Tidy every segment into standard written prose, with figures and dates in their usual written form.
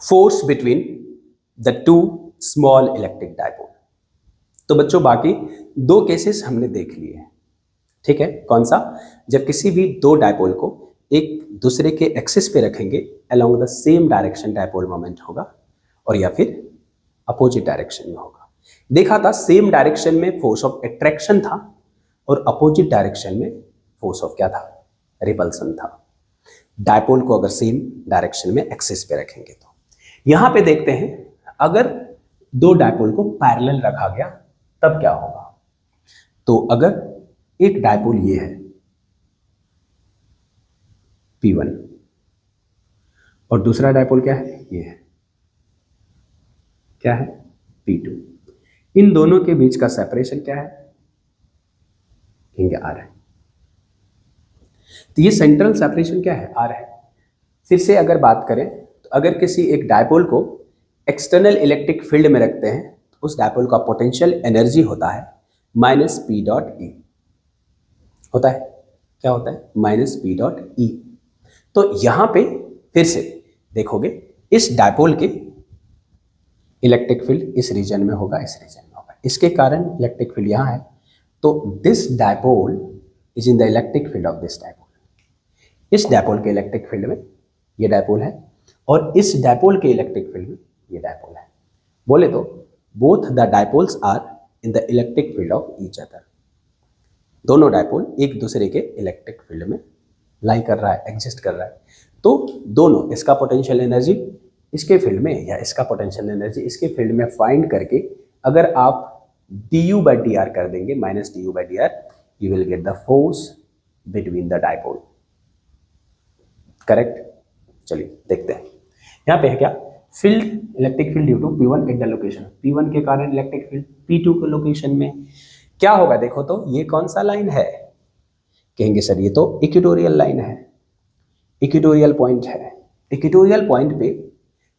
Force between the two small electric dipole. तो बच्चों बाकी दो केसेस हमने देख लिए हैं, ठीक है। कौन सा? जब किसी भी दो डायपोल को एक दूसरे के एक्सिस पे रखेंगे along the same direction dipole moment होगा, और या फिर अपोजिट डायरेक्शन में होगा। देखा था सेम डायरेक्शन में फोर्स ऑफ अट्रैक्शन था और अपोजिट डायरेक्शन में फोर्स ऑफ क्या था? रिपल्सन था। डायपोल को अगर सेम डायरेक्शन में एक्सिस पे रखेंगे तो यहां पे देखते हैं अगर दो डायपोल को पैरेलल रखा गया तब क्या होगा। तो अगर एक डायपोल ये है P1 और दूसरा डायपोल क्या है? ये है, क्या है? P2। इन दोनों के बीच का सेपरेशन क्या है? कहेंगे R है। तो ये सेंट्रल सेपरेशन क्या है? R है। फिर से अगर बात करें तो अगर किसी एक डायपोल को एक्सटर्नल इलेक्ट्रिक फील्ड में रखते हैं तो उस डायपोल का पोटेंशियल एनर्जी होता है -P.E होता है। क्या होता है? -P.E। तो यहां पे फिर से देखोगे इस डायपोल के इलेक्ट्रिक फील्ड इस रीजन में होगा, इस रीजन में होगा, इसके कारण इलेक्ट्रिक फील्ड यहां है। तो this dipole is in the electric field of this dipole. इस डायपोल के इलेक्ट्रिक फील्ड में ये डायपोल है और इस डायपोल के इलेक्ट्रिक फील्ड में ये डायपोल है। बोले तो both the dipoles are in the electric field of each other. दोनों डायपोल एक दूसरे के इलेक्ट्रिक फील्ड में लाई कर रहा है, एग्जिस्ट कर रहा है। तो दोनों, इसका पोटेंशियल एनर्जी इसके फील्ड में या इसका पोटेंशियल एनर्जी इसके फील्ड में फाइंड करके अगर आप du/dr कर देंगे, -du/dr, you will get the force between the dipole. Correct? चलिए देखते हैं। यहाँ पे है क्या? Field, electric field due to P1 at the location. P1 के कारण इलेक्ट्रिक फील्ड P2 के लोकेशन में क्या होगा? देखो तो ये कौन सा लाइन है? कहेंगे सर ये तो इक्वेटोरियल लाइन है, इक्वेटोरियल पॉइंट है। इक्वेटोरियल पॉइंट पे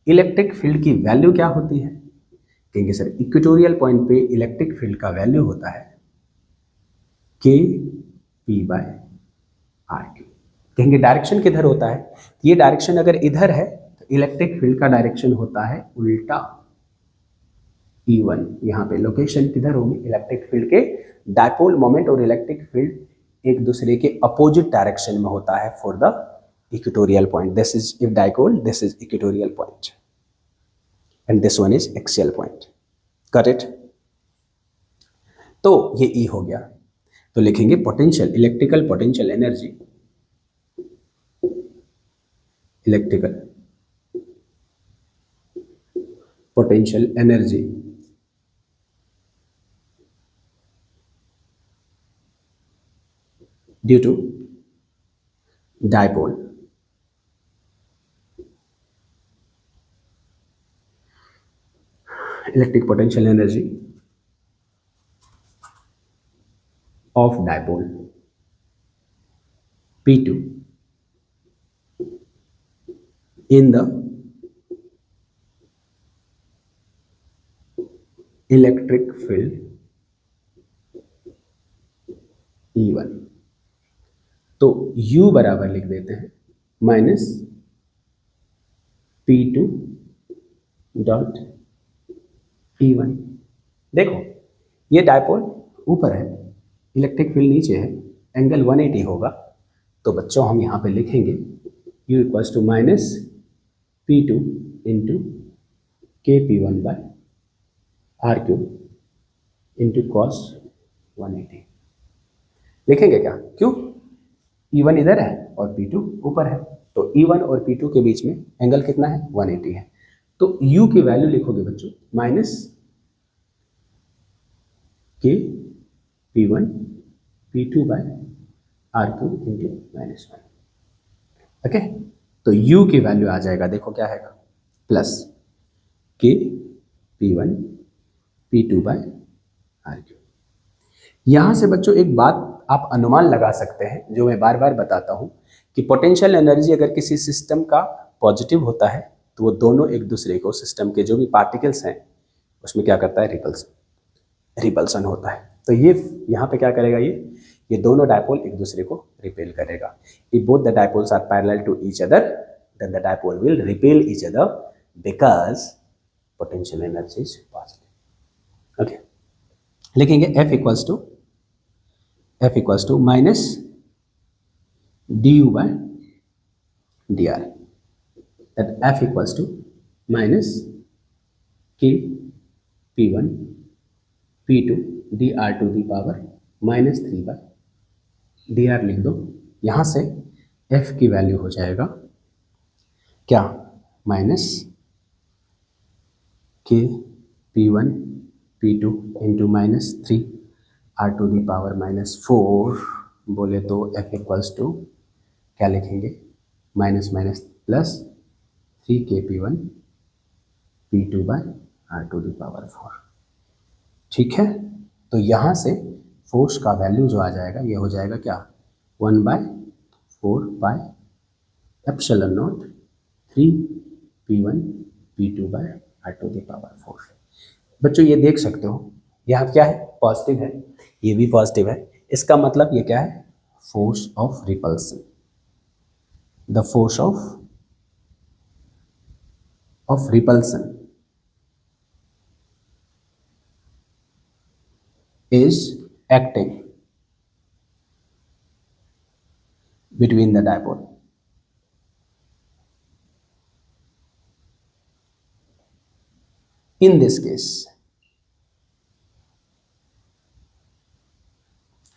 इलेक्ट्रिक फील्ड की वैल्यू क्या होती है? कहेंगे सर इक्वेटोरियल पॉइंट पे इलेक्ट्रिक फील्ड का वैल्यू होता है Kp/RQ। कहेंगे डायरेक्शन किधर होता है? ये डायरेक्शन अगर इधर है तो इलेक्ट्रिक फील्ड का डायरेक्शन होता है उल्टा E1। यहाँ पे लोकेशन किधर होगी? इलेक्ट्रिक फील्ड के डायपोल मोमेंट और इलेक्ट्रिक फील्ड एक दूसरे के अपोजिट डायरेक्शन में होता है for the equatorial point. This is if dipole, this is equatorial point and this one is axial point. Got it? तो ये E हो गया। तो लिखेंगे potential, electrical potential energy, electrical potential energy due to dipole electric potential energy of dipole P2 in the electric field E1। तो U बराबर लिख देते हैं -P2.E1। देखो ये डायपोल ऊपर है, इलेक्ट्रिक फील्ड नीचे है, एंगल 180 होगा। तो बच्चों हम यहाँ पे लिखेंगे U equals to -P2 into Kp1/R3 into cos 180 लिखेंगे क्या? क्यों? E1 इधर है और P2 ऊपर है, तो E1 और P2 के बीच में एंगल कितना है? 180 है। तो U की वैल्यू लिखोगे बच्चों -Kp1 P2/R2 इंटू -1। ओके, तो U की वैल्यू आ जाएगा, देखो क्या है, प्लस Kp1 P2/R3। यहां से बच्चों एक बात आप अनुमान लगा सकते हैं जो मैं बार बार बताता हूं कि पोटेंशियल एनर्जी अगर किसी सिस्टम का पॉजिटिव होता है तो वो दोनों एक दूसरे को, सिस्टम के जो भी पार्टिकल्स हैं उसमें क्या करता है? रिपल्सन होता है। तो ये यहाँ पे क्या करेगा? ये दोनों डायपोल एक दूसरे को रिपेल करेगा। If both the dipoles are parallel to each other then the dipole will repel each other because potential energy is positive. Okay, लिखेंगे F equals to minus du by dr, that F equals to minus k p1 p2 dr to the power minus 3 by dr लिख दो। यहाँ से F की value हो जाएगा क्या, minus k p1 p2 into minus 3 r to the power minus 4, बोले तो F इक्वल्स टू क्या लिखेंगे, minus minus plus 3k p1 p2 by r to the power 4। ठीक है, तो यहाँ से फोर्स का वैल्यू जो आ जाएगा ये हो जाएगा क्या, 1/4 by epsilon not 3p1 p2 by r to the power 4। बच्चों ये देख सकते हो यहाँ क्या है, पॉजिटिव है, ये भी पॉजिटिव है, इसका मतलब ये क्या है, force of repulsion. The force of repulsion is acting between the dipole. In this case,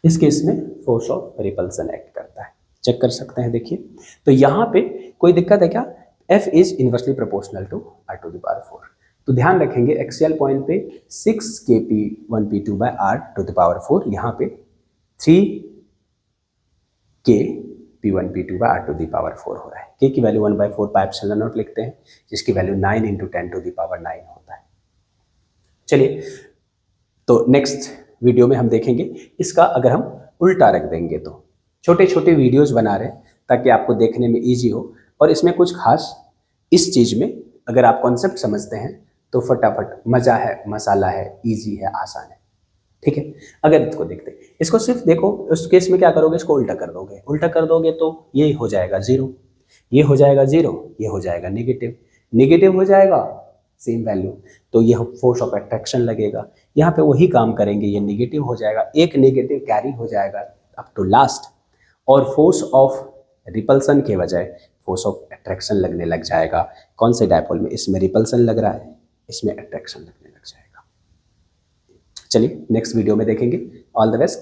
इस केस में फोर्स ऑफ रिपल्सन एक्ट करता है, चेक कर सकते हैं। देखिए तो यहाँ पे कोई दिक्कत है क्या, F is inversely proportional to r to the power 4। तो ध्यान रखेंगे एक्सियल पॉइंट पे 6k p1 by r to the power 4, यहाँ पे 3k p1 by r to the power 4 हो रहा है। k की वैल्यू 1/4 पाई एप्सिलॉन नॉट लिखते हैं, जिसकी वैल्यू 9 × 10 टू द पावर 9 होता है। चलिए तो नेक्स्ट वीडियो में हम देखेंगे इसका अगर हम उल्टा रख देंगे तो। छोटे छोटे वीडियोस बना रहे हैं ताकि आपको देखने में इजी हो, और इसमें कुछ खास इस चीज़ में अगर आप कॉन्सेप्ट समझते हैं तो फटाफट मज़ा है, मसाला है, इजी है, आसान है। ठीक है, अगर इसको देखते हैं, इसको सिर्फ देखो, उस केस में क्या करोगे, इसको उल्टा कर दोगे, उल्टा कर दोगे तो ये हो जाएगा 0, ये हो जाएगा 0, ये हो जाएगा नेगेटिव, नेगेटिव हो जाएगा सेम वैल्यू, तो ये फोर्स ऑफ अट्रैक्शन लगेगा, यहाँ पे वही काम करेंगे, ये नेगेटिव हो जाएगा, एक नेगेटिव कैरी हो जाएगा अप टू लास्ट, और फोर्स ऑफ रिपल्सन के बजाय फोर्स ऑफ अट्रैक्शन लगने लग जाएगा। कौन से डायपोल में, इसमें रिपल्सन लग रहा है, इसमें अट्रैक्शन लगने लग जाएगा। चलिए नेक्स्ट वीडियो में देखेंगे। All the best.